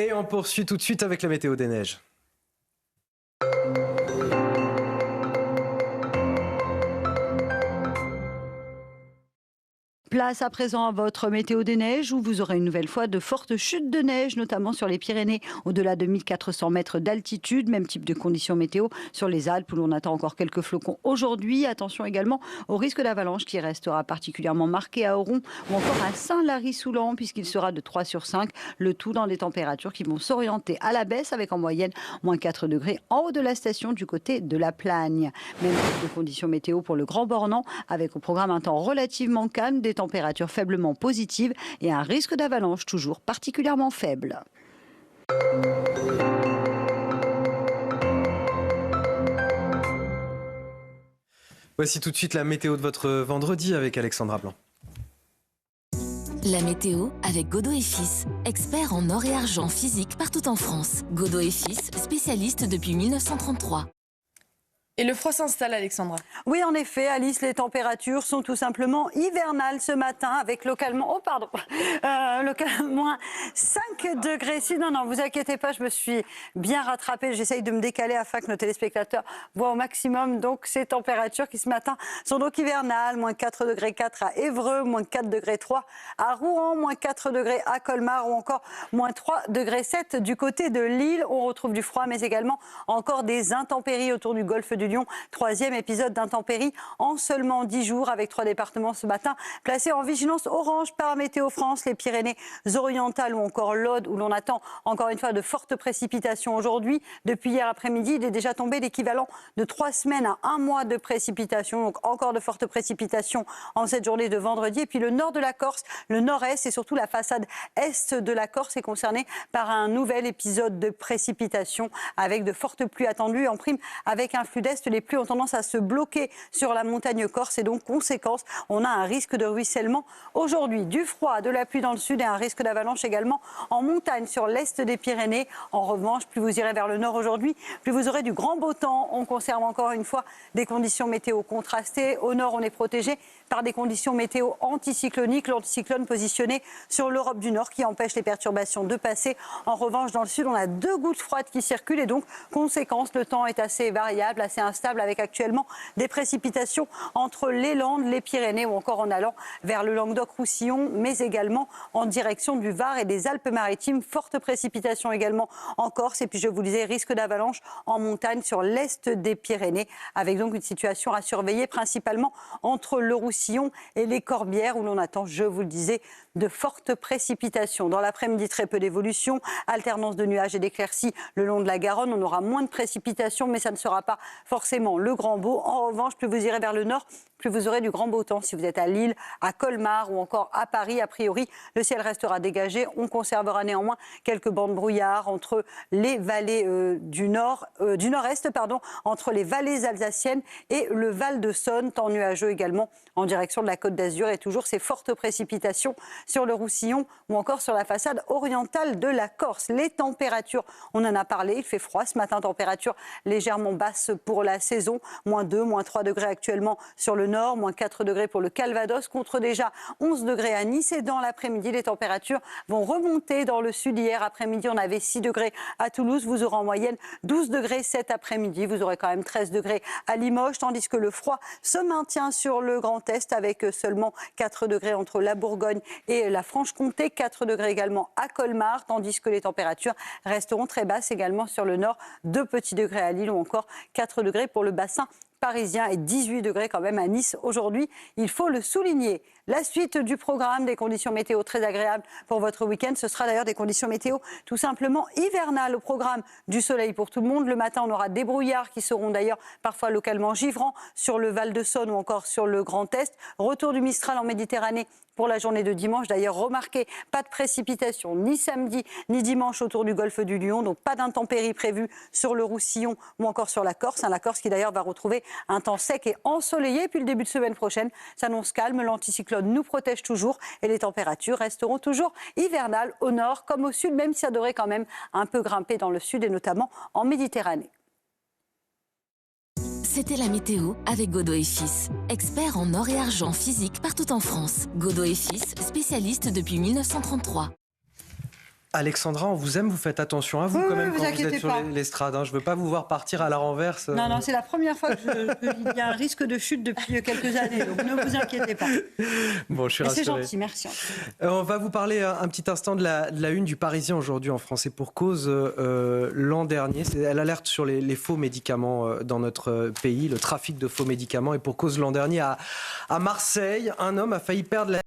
Et on poursuit tout de suite avec la météo des neiges. Place à présent à votre météo des neiges où vous aurez une nouvelle fois de fortes chutes de neige, notamment sur les Pyrénées, au-delà de 1400 mètres d'altitude. Même type de conditions météo sur les Alpes où l'on attend encore quelques flocons aujourd'hui. Attention également au risque d'avalanche qui restera particulièrement marqué à Auron ou encore à Saint-Lary-Soulan puisqu'il sera de 3 sur 5. Le tout dans des températures qui vont s'orienter à la baisse avec en moyenne moins 4 degrés en haut de la station du côté de la Plagne. Même type de conditions météo pour le Grand Bornand avec au programme un temps relativement calme, des températures faiblement positives et un risque d'avalanche toujours particulièrement faible. Voici tout de suite la météo de votre vendredi avec Alexandra Blanc. La météo avec Godot et Fils, expert en or et argent physique partout en France. Godot et Fils, spécialiste depuis 1933. Et le froid s'installe, Alexandra. Oui, en effet, Alice, les températures sont tout simplement hivernales ce matin avec localement, localement 5 degrés. Si, non, vous inquiétez pas, je me suis bien rattrapée. J'essaye de me décaler afin que nos téléspectateurs voient au maximum donc ces températures qui ce matin sont donc hivernales. Moins 4 degrés 4 à Évreux, moins 4 degrés 3 à Rouen, moins 4 degrés à Colmar ou encore moins 3 degrés 7 du côté de Lille. On retrouve du froid, mais également encore des intempéries autour du golfe du Lion. Troisième épisode d'intempéries en seulement 10 jours avec 3 départements ce matin placés en vigilance orange par Météo France, les Pyrénées-Orientales ou encore l'Aude où l'on attend encore une fois de fortes précipitations aujourd'hui. Depuis hier après-midi, il est déjà tombé l'équivalent de 3 semaines à 1 mois de précipitations. Donc encore de fortes précipitations en cette journée de vendredi. Et puis le nord de la Corse, le nord-est et surtout la façade est de la Corse est concernée par un nouvel épisode de précipitations avec de fortes pluies attendues en prime avec un flux d'est. Les pluies ont tendance à se bloquer sur la montagne corse et donc, conséquence, on a un risque de ruissellement aujourd'hui. Du froid, de la pluie dans le sud et un risque d'avalanche également en montagne sur l'est des Pyrénées. En revanche, plus vous irez vers le nord aujourd'hui, plus vous aurez du grand beau temps. On conserve encore une fois des conditions météo contrastées. Au nord, on est protégé par des conditions météo anticycloniques. L'anticyclone positionné sur l'Europe du Nord qui empêche les perturbations de passer. En revanche, dans le sud, on a 2 gouttes froides qui circulent et donc, conséquence, le temps est assez variable, assez instable avec actuellement des précipitations entre les Landes, les Pyrénées ou encore en allant vers le Languedoc-Roussillon, mais également en direction du Var et des Alpes-Maritimes. Fortes précipitations également en Corse et puis je vous disais risque d'avalanche en montagne sur l'est des Pyrénées avec donc une situation à surveiller principalement entre le Roussillon et les Corbières où l'on attend, je vous le disais, de fortes précipitations. Dans l'après-midi, très peu d'évolution, alternance de nuages et d'éclaircies le long de la Garonne. On aura moins de précipitations, mais ça ne sera pas forcément le grand beau. En revanche, plus vous irez vers le nord, plus vous aurez du grand beau temps. Si vous êtes à Lille, à Colmar ou encore à Paris, a priori, le ciel restera dégagé. On conservera néanmoins quelques bancs de brouillard entre les vallées du nord-est, entre les vallées alsaciennes et le Val de Saône, temps nuageux également en direction de la Côte d'Azur et toujours ces fortes précipitations sur le Roussillon ou encore sur la façade orientale de la Corse. Les températures, on en a parlé, il fait froid ce matin, température légèrement basse pour la saison, moins 2, moins 3 degrés actuellement sur le nord, moins 4 degrés pour le Calvados, contre déjà 11 degrés à Nice. Et dans l'après-midi, les températures vont remonter dans le sud. Hier après-midi, on avait 6 degrés à Toulouse, vous aurez en moyenne 12 degrés cet après-midi, vous aurez quand même 13 degrés à Limoges, tandis que le froid se maintient sur le Grand Est avec seulement 4 degrés entre la Bourgogne et la Franche-Comté, 4 degrés également à Colmar, tandis que les températures resteront très basses également sur le nord, 2 petits degrés à Lille ou encore 4 degrés pour le bassin parisien et 18 degrés quand même à Nice aujourd'hui, il faut le souligner. La suite du programme, des conditions météo très agréables pour votre week-end, ce sera d'ailleurs des conditions météo tout simplement hivernales au programme du soleil pour tout le monde. Le matin, on aura des brouillards qui seront d'ailleurs parfois localement givrants sur le Val de Saône ou encore sur le Grand Est. Retour du Mistral en Méditerranée pour la journée de dimanche. D'ailleurs, remarquez, pas de précipitations ni samedi ni dimanche autour du golfe du Lion, donc pas d'intempéries prévues sur le Roussillon ou encore sur la Corse. La Corse qui d'ailleurs va retrouver un temps sec et ensoleillé. Puis le début de semaine prochaine s'annonce calme. L'anticyclone nous protège toujours et les températures resteront toujours hivernales au nord comme au sud, même si ça devrait quand même un peu grimper dans le sud et notamment en Méditerranée. C'était la météo avec Godot et Fils, expert en or et argent physique partout en France. Godot et Fils, spécialiste depuis 1933. Alexandra, on vous aime, vous faites attention à vous Oui, quand oui, même vous quand vous inquiétez êtes sur pas. l'estrade. Je ne veux pas vous voir partir à la renverse. Non, non, c'est la première fois qu'il y a un risque de chute depuis quelques années, donc ne vous inquiétez pas. Bon, je suis Mais c'est rassuré. gentil, merci. On va vous parler un petit instant de la une du Parisien aujourd'hui en France. Et pour cause, l'an dernier, elle alerte sur les faux médicaments dans notre pays, le trafic de faux médicaments. Et pour cause, l'an dernier, à Marseille, un homme a failli perdre la